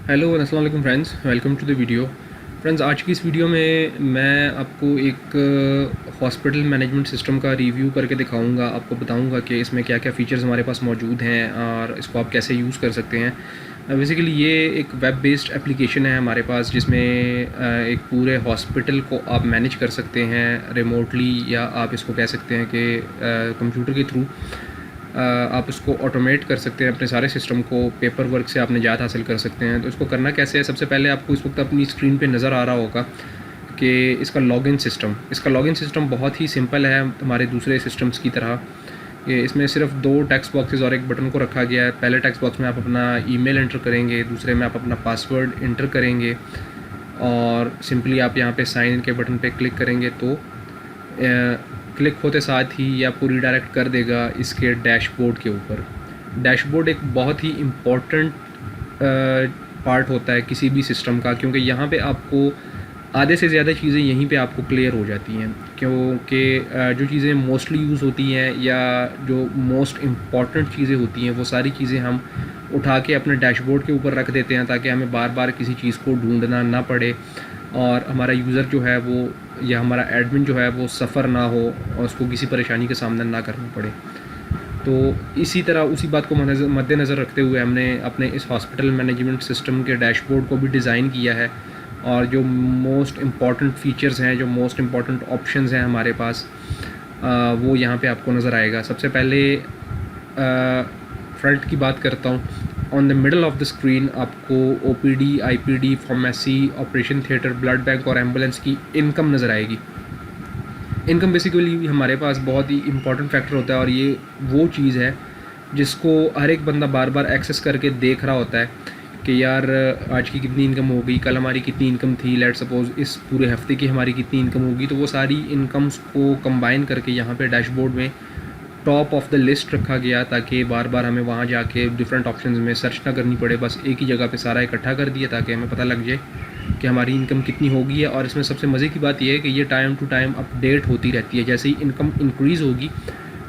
Hello अस्सलाम वालेकुम friends, welcome to the video. Friends, आज की इस वीडियो में मैं आपको एक हॉस्पिटल मैनेजमेंट सिस्टम का रिव्यू करके दिखाऊंगा। आपको बताऊंगा कि इसमें क्या क्या फ़ीचर्स हमारे पास मौजूद हैं और इसको आप कैसे यूज़ कर सकते हैं। बेसिकली ये एक वेब बेस्ड एप्लीकेशन है हमारे पास, जिसमें एक पूरे हॉस्पिटल को आप मैनेज कर सकते हैं रिमोटली, या आप इसको कह सकते हैं कि कंप्यूटर के थ्रू आप इसको ऑटोमेट कर सकते हैं। अपने सारे सिस्टम को पेपर वर्क से आप निजात हासिल कर सकते हैं। तो इसको करना कैसे है, सबसे पहले आपको इस वक्त अपनी स्क्रीन पे नज़र आ रहा होगा कि इसका लॉगिन सिस्टम बहुत ही सिंपल है हमारे दूसरे सिस्टम्स की तरह। ये इसमें सिर्फ दो टेक्स्ट बॉक्सेस और एक बटन को रखा गया है। पहले टेक्स्ट बॉक्स में आप अपना ईमेल एंटर करेंगे, दूसरे में आप अपना पासवर्ड एंटर करेंगे और सिंपली आप यहाँ पे साइन इन के बटन पे क्लिक करेंगे तो क्लिक होते साथ ही ये आपको रीडायरेक्ट कर देगा इसके डैशबोर्ड के ऊपर। डैशबोर्ड एक बहुत ही इम्पॉर्टेंट पार्ट होता है किसी भी सिस्टम का, क्योंकि यहाँ पे आपको आधे से ज़्यादा चीज़ें यहीं पे आपको क्लियर हो जाती हैं। क्योंकि जो चीज़ें मोस्टली यूज़ होती हैं या जो मोस्ट इम्पॉर्टेंट चीज़ें होती हैं वो सारी चीज़ें हम उठा के अपने डैशबोर्ड के ऊपर रख देते हैं, ताकि हमें बार बार किसी चीज़ को ढूंढना ना पड़े और हमारा यूज़र जो है वो या हमारा एडमिन जो है वो सफ़र ना हो और उसको किसी परेशानी का सामना ना करना पड़े। तो इसी तरह उसी बात को मद्देनज़र रखते हुए हमने अपने इस हॉस्पिटल मैनेजमेंट सिस्टम के डैशबोर्ड को भी डिज़ाइन किया है। और जो मोस्ट इम्पॉर्टेंट फ़ीचर्स हैं, जो मोस्ट इम्पॉर्टेंट ऑप्शंस हैं हमारे पास, वो यहाँ पे आपको नज़र आएगा। सबसे पहले फ्रंट की बात करता हूँ। On the middle of the screen आपको OPD, IPD, pharmacy, operation theatre, blood bank और एम्बुलेंस की इनकम नज़र आएगी। इनकम बेसिकली हमारे पास बहुत ही इंपॉर्टेंट फैक्टर होता है और ये वो चीज़ है जिसको हर एक बंदा बार बार एक्सेस करके देख रहा होता है कि यार आज की कितनी इनकम हो गई, कल हमारी कितनी इनकम थी, लेट सपोज़ इस पूरे हफ्ते की हमारी कितनी इनकम होगी। तो वो सारी इनकम्स को कंबाइन करके यहाँ पे डैशबोर्ड में टॉप ऑफ द लिस्ट रखा गया, ताकि बार बार हमें वहाँ जाके डिफरेंट ऑप्शंस में सर्च ना करनी पड़े। बस एक ही जगह पे सारा इकट्ठा कर दिया ताकि हमें पता लग जाए कि हमारी इनकम कितनी होगी है। और इसमें सबसे मज़े की बात यह है कि ये टाइम टू टाइम अपडेट होती रहती है। जैसे ही इनकम इंक्रीज़ होगी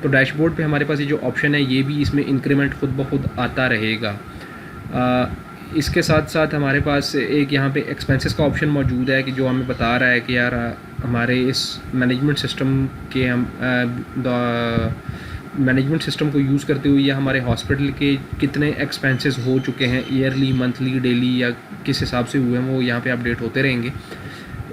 तो डैशबोर्ड पे हमारे पास ये जो ऑप्शन है ये भी इसमें इंक्रीमेंट खुद ब खुद आता रहेगा। इसके साथ साथ हमारे पास एक यहाँ पे एक्सपेंसेस का ऑप्शन मौजूद है कि जो हमें बता रहा है कि यार हमारे इस मैनेजमेंट सिस्टम के मैनेजमेंट सिस्टम को यूज़ करते हुए या हमारे हॉस्पिटल के कितने एक्सपेंसेस हो चुके हैं, ईयरली, मंथली, डेली या किस हिसाब से हुए हैं, वो यहाँ पे अपडेट होते रहेंगे।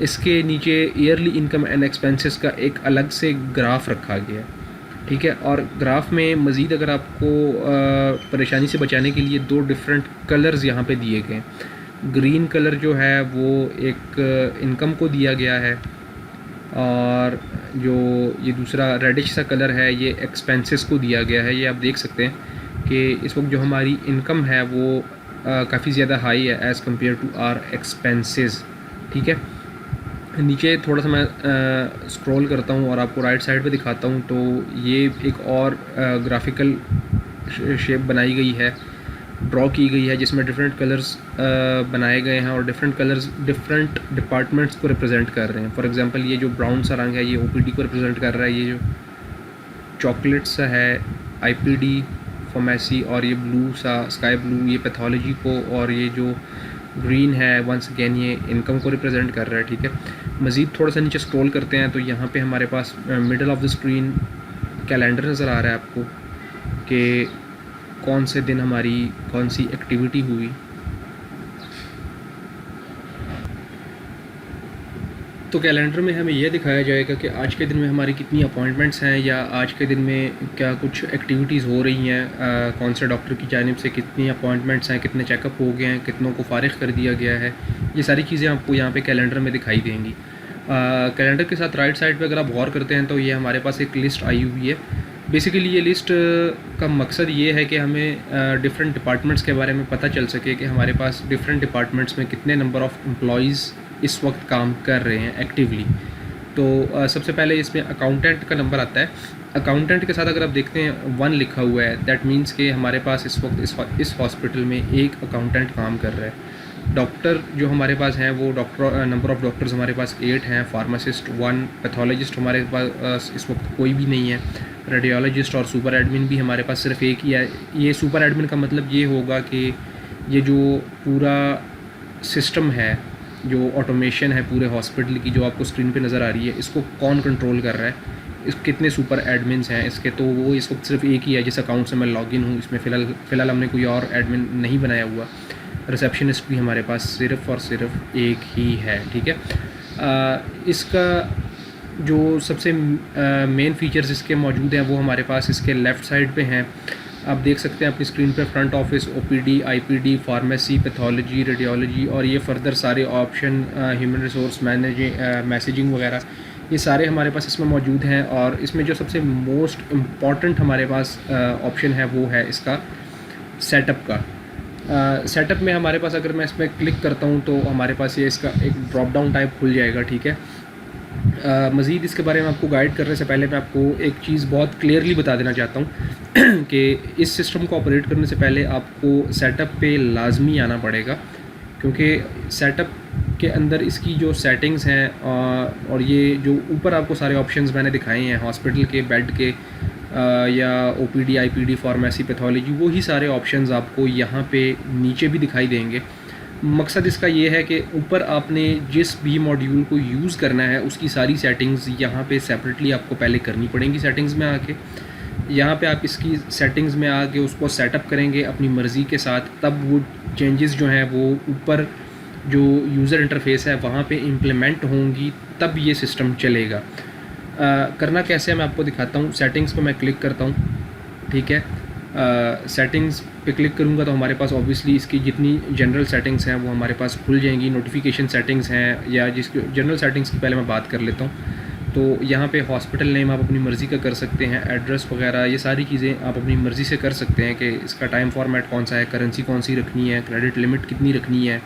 इसके नीचे ईयरली इनकम एंड एक्सपेंसेस का एक अलग से ग्राफ रखा गया है, ठीक है। और ग्राफ में मज़ीद अगर आपको परेशानी से बचाने के लिए दो डिफरेंट कलर्स यहाँ पे दिए गए हैं। ग्रीन कलर जो है वो एक इनकम को दिया गया है और जो ये दूसरा रेडिश सा कलर है ये एक्सपेंसेस को दिया गया है। ये आप देख सकते हैं कि इस वक्त जो हमारी इनकम है वो काफ़ी ज़्यादा हाई है as compare to our expenses, ठीक है। नीचे थोड़ा सा मैं स्क्रॉल करता हूँ और आपको राइट साइड पे दिखाता हूँ। तो ये एक और ग्राफिकल शेप बनाई गई है, ड्रॉ की गई है, जिसमें डिफरेंट कलर्स बनाए गए हैं और डिफरेंट कलर्स डिफरेंट डिपार्टमेंट्स को रिप्रेजेंट कर रहे हैं। फॉर एग्जांपल ये जो ब्राउन सा रंग है ये OPD को रिप्रेजेंट कर रहा है, ये जो चॉकलेट सा है IPD, फार्मेसी, और ये ब्लू सा स्काई ब्लू ये पैथोलॉजी को, और ये जो ग्रीन है वंस अगेन ये इनकम को रिप्रेजेंट कर रहा है, ठीक है। मज़ीद थोड़ा सा नीचे स्क्रॉल करते हैं तो यहाँ पे हमारे पास middle of the screen calendar नज़र आ रहा है आपको कि कौन से दिन हमारी कौन सी एक्टिविटी हुई। तो कैलेंडर में हमें यह दिखाया जाएगा कि आज के दिन में हमारी कितनी अपॉइंटमेंट्स हैं, या आज के दिन में क्या कुछ एक्टिविटीज़ हो रही हैं, कौन से डॉक्टर की जानिब से कितनी अपॉइंटमेंट्स हैं, कितने चेकअप हो गए हैं, कितनों को फ़ारिग कर दिया गया है। ये सारी चीज़ें आपको यहाँ पे कैलेंडर में दिखाई देंगी। कैलेंडर के साथ राइट साइड पे अगर आप गौर करते हैं तो ये हमारे पास एक लिस्ट आई हुई है। बेसिकली ये लिस्ट का मकसद ये है कि हमें डिफरेंट डिपार्टमेंट्स के बारे में पता चल सके कि हमारे पास डिफरेंट डिपार्टमेंट्स में कितने नंबर ऑफ़ एम्प्लॉइज़ इस वक्त काम कर रहे हैं एक्टिवली। तो सबसे पहले इसमें अकाउंटेंट का नंबर आता है। अकाउंटेंट के साथ अगर आप देखते हैं 1 लिखा हुआ है, दैट मीन्स कि हमारे पास इस वक्त इस हॉस्पिटल में एक अकाउंटेंट काम कर रहा है। डॉक्टर जो हमारे पास हैं वो नंबर ऑफ़ डॉक्टर्स हमारे पास 8 हैं, फार्मासिस्ट 1, पैथोलॉजिस्ट हमारे पास इस वक्त कोई भी नहीं है, रेडियोलॉजिस्ट और सुपर एडमिन भी हमारे पास सिर्फ एक ही है। ये सुपर एडमिन का मतलब ये होगा कि ये जो पूरा सिस्टम है, जो ऑटोमेशन है पूरे हॉस्पिटल की, जो आपको स्क्रीन पे नज़र आ रही है, इसको कौन कंट्रोल कर रहा है, इस कितने सुपर एडमिन्स हैं इसके, तो वो इस वक्त सिर्फ एक ही है जिस अकाउंट से मैं लॉगिन हूँ। इसमें फ़िलहाल हमने कोई और एडमिन नहीं बनाया हुआ। रिसेप्शनिस्ट भी हमारे पास सिर्फ़ और सिर्फ एक ही है, ठीक है। इसका जो सबसे मेन फ़ीचर्स इसके मौजूद हैं वो हमारे पास इसके लेफ़्ट साइड पे हैं। आप देख सकते हैं अपनी स्क्रीन पे front office, OPD, IPD, pharmacy, pathology, radiology और ये फर्दर सारे ऑप्शन, ह्यूमन रिसोर्स मैसेजिंग वगैरह, ये सारे हमारे पास इसमें मौजूद हैं। और इसमें जो सबसे मोस्ट इम्पॉर्टेंट हमारे पास ऑप्शन है वो है इसका सेटअप का। सेटअप में हमारे पास अगर मैं इस पर क्लिक करता हूँ तो हमारे पास ये इसका एक ड्रॉप डाउन टाइप खुल जाएगा, ठीक है। मज़ीद इसके बारे में आपको गाइड करने से पहले मैं आपको एक चीज़ बहुत क्लियरली बता देना चाहता हूँ कि इस सिस्टम को ऑपरेट करने से पहले आपको सेटअप पे लाजमी आना पड़ेगा, क्योंकि सेटअप के अंदर इसकी जो सेटिंग्स हैं और ये जो ऊपर आपको सारे ऑप्शंस मैंने दिखाए हैं हॉस्पिटल के, बेड के या ओपीडी, आईपीडी, फार्मेसी, पैथोलॉजी, वो ही सारे ऑप्शंस आपको यहाँ पे नीचे भी दिखाई देंगे। मकसद इसका ये है कि ऊपर आपने जिस भी मॉड्यूल को यूज़ करना है उसकी सारी सेटिंग्स यहाँ पे सेपरेटली आपको पहले करनी पड़ेंगी। सेटिंग्स में आके यहाँ पे आप इसकी सेटिंग्स में आके उसको सेटअप करेंगे अपनी मर्ज़ी के साथ, तब वो चेंजेस जो हैं वो ऊपर जो यूज़र इंटरफेस है वहाँ पे इम्प्लीमेंट होंगी, तब ये सिस्टम चलेगा। करना कैसे है मैं आपको दिखाता हूँ। सेटिंग्स पे मैं क्लिक करता हूँ, ठीक है। सेटिंग्स पे क्लिक करूँगा तो हमारे पास ऑब्वियसली इसकी जितनी जनरल सेटिंग्स हैं वो हमारे पास खुल जाएंगी। नोटिफिकेशन सेटिंग्स हैं, या जिसकी जनरल सेटिंग्स की पहले मैं बात कर लेता हूँ। तो यहाँ पे हॉस्पिटल नेम आप अपनी मर्ज़ी का कर सकते हैं, एड्रेस वगैरह ये सारी चीज़ें आप अपनी मर्ज़ी से कर सकते हैं कि इसका टाइम फॉर्मेट कौन सा है, करेंसी कौन सी रखनी है, क्रेडिट लिमिट कितनी रखनी है।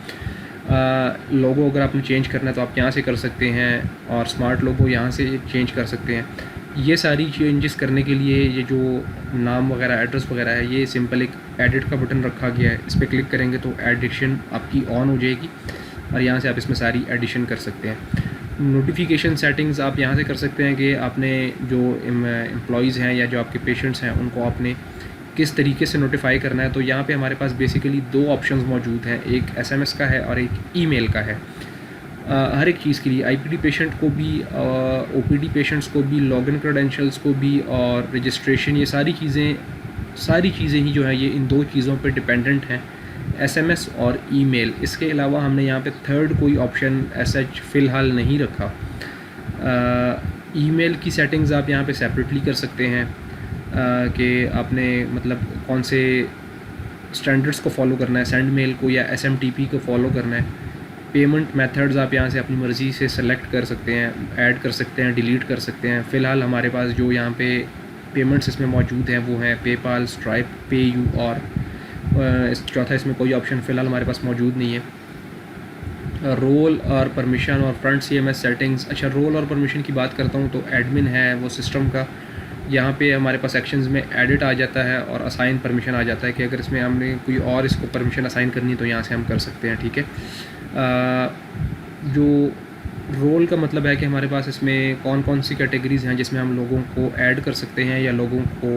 लोगो अगर आपने चेंज करना है तो आप यहाँ से कर सकते हैं, और स्मार्ट लोगो यहाँ से चेंज कर सकते हैं। ये सारी चेंजेस करने के लिए ये जो नाम वगैरह, एड्रेस वगैरह है, ये सिंपल एक एडिट का बटन रखा गया है। इस पर क्लिक करेंगे तो एडिशन आपकी ऑन हो जाएगी और यहाँ से आप इसमें सारी एडिशन कर सकते हैं। नोटिफिकेशन सेटिंग्स आप यहाँ से कर सकते हैं कि आपने जो एम्प्लॉयज़ हैं या जो आपके पेशेंट्स हैं उनको आपने किस तरीके से नोटिफाई करना है। तो यहाँ पे हमारे पास बेसिकली दो ऑप्शंस मौजूद हैं, एक एसएमएस का है और एक ईमेल का है। हर एक चीज़ के लिए आईपीडी पेशेंट को भी, ओपीडी पेशेंट्स को भी, लॉगिन क्रेडेंशियल्स को भी और रजिस्ट्रेशन, ये सारी चीज़ें ही जो है ये इन दो चीज़ों पे डिपेंडेंट हैं, एसएमएस और ईमेल। इसके अलावा हमने यहाँ पे थर्ड कोई ऑप्शन ऐसा फ़िलहाल नहीं रखा। ईमेल की सेटिंग्स आप यहाँ पे सेपरेटली कर सकते हैं कि आपने मतलब कौन से स्टैंडर्ड्स को फॉलो करना है, सेंड मेल को या एसएमटीपी को फॉलो करना है। पेमेंट मेथड्स आप यहाँ से अपनी मर्ज़ी से सेलेक्ट कर सकते हैं, ऐड कर सकते हैं, डिलीट कर सकते हैं। फ़िलहाल हमारे पास जो यहाँ पे पेमेंट्स इसमें मौजूद हैं वो हैं पेपाल, स्ट्राइप, पे यू और चौथा इसमें कोई ऑप्शन फ़िलहाल हमारे पास मौजूद नहीं है। रोल और परमिशन और फ्रंट सीएमएस सेटिंग्स। अच्छा, रोल और परमिशन की बात करता हूँ तो एडमिन है वो सिस्टम का, यहाँ पे हमारे पास एक्शंस में एडिट आ जाता है और असाइन परमिशन आ जाता है कि अगर इसमें हमने कोई और इसको परमिशन असाइन करनी है तो यहाँ से हम कर सकते हैं, ठीक है। जो रोल का मतलब है कि हमारे पास इसमें कौन कौन सी कैटेगरीज़ हैं जिसमें हम लोगों को ऐड कर सकते हैं या लोगों को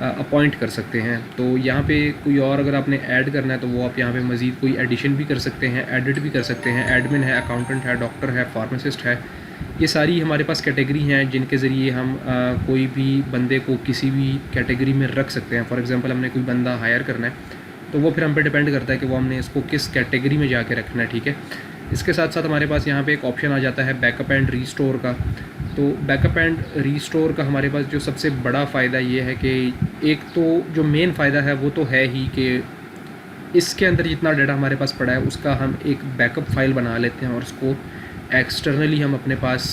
अपॉइंट कर सकते हैं। तो यहाँ पे कोई और अगर आपने ऐड करना है तो वो आप यहाँ पे मज़ीद कोई एडिशन भी कर सकते हैं, एडिट भी कर सकते हैं। एडमिन है, अकाउंटेंट है, डॉक्टर है, फार्मासिस्ट है, ये सारी हमारे पास कैटेगरी हैं जिनके ज़रिए हम कोई भी बंदे को किसी भी कैटेगरी में रख सकते हैं। फॉर एग्ज़ाम्पल हमने कोई बंदा हायर करना है तो वो फिर हम पे डिपेंड करता है कि वो हमने इसको किस कैटेगरी में जाके रखना है, ठीक है। इसके साथ साथ हमारे पास यहाँ पे एक ऑप्शन आ जाता है बैकअप एंड रीस्टोर का। तो बैकअप एंड रीस्टोर का हमारे पास जो सबसे बड़ा फ़ायदा ये है कि एक तो जो मेन फ़ायदा है वो तो है ही कि इसके अंदर जितना डाटा हमारे पास पड़ा है उसका हम एक बैकअप फ़ाइल बना लेते हैं और उसको एक्सटर्नली हम अपने पास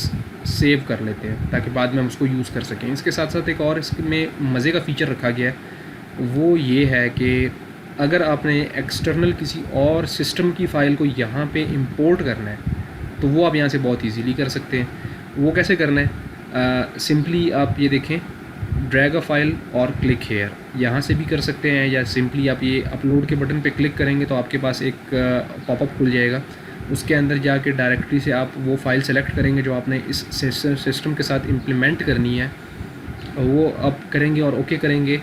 सेव कर लेते हैं ताकि बाद में हम उसको यूज़ कर सकें। इसके साथ साथ एक और इसमें मज़े का फ़ीचर रखा गया है, वो ये है कि अगर आपने एक्सटर्नल किसी और सिस्टम की फ़ाइल को यहाँ पे इंपोर्ट करना है तो वो आप यहाँ से बहुत इजीली कर सकते हैं। वो कैसे करना है? सिंपली आप ये देखें, ड्रैग अ फाइल और क्लिक हेयर, यहाँ से भी कर सकते हैं, या सिंपली आप ये अपलोड के बटन पे क्लिक करेंगे तो आपके पास एक पॉपअप खुल जाएगा। उसके अंदर जाके डायरेक्टरी से आप वो फ़ाइल सेलेक्ट करेंगे जो आपने इस सिस्टम के साथ इम्प्लीमेंट करनी है, वो आप करेंगे और ओके करेंगे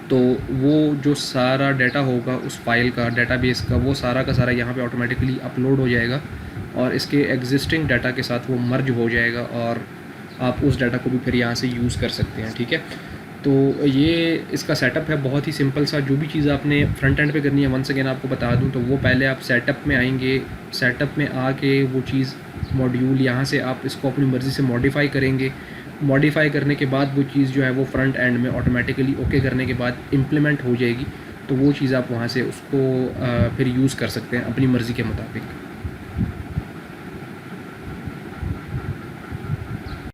तो वो जो सारा डाटा होगा उस फाइल का, डेटाबेस का, वो सारा का सारा यहाँ पे ऑटोमेटिकली अपलोड हो जाएगा और इसके एग्जिस्टिंग डाटा के साथ वो मर्ज हो जाएगा और आप उस डाटा को भी फिर यहाँ से यूज़ कर सकते हैं। ठीक है, तो ये इसका सेटअप है बहुत ही सिंपल सा। जो भी चीज़ आपने फ्रंट एंड पे करनी है, वंस अगेन आपको बता दूं, तो वो पहले आप सेटअप में आएंगे। सेटअप में आके वो चीज़ मॉड्यूल यहाँ से आप इसको अपनी मर्ज़ी से मॉडिफाई करेंगे। मॉडिफाई करने के बाद वो चीज़ जो है वो फ्रंट एंड में ऑटोमेटिकली ओके करने के बाद इम्प्लीमेंट हो जाएगी। तो वो चीज़ आप वहाँ से उसको फिर यूज़ कर सकते हैं अपनी मर्ज़ी के मुताबिक।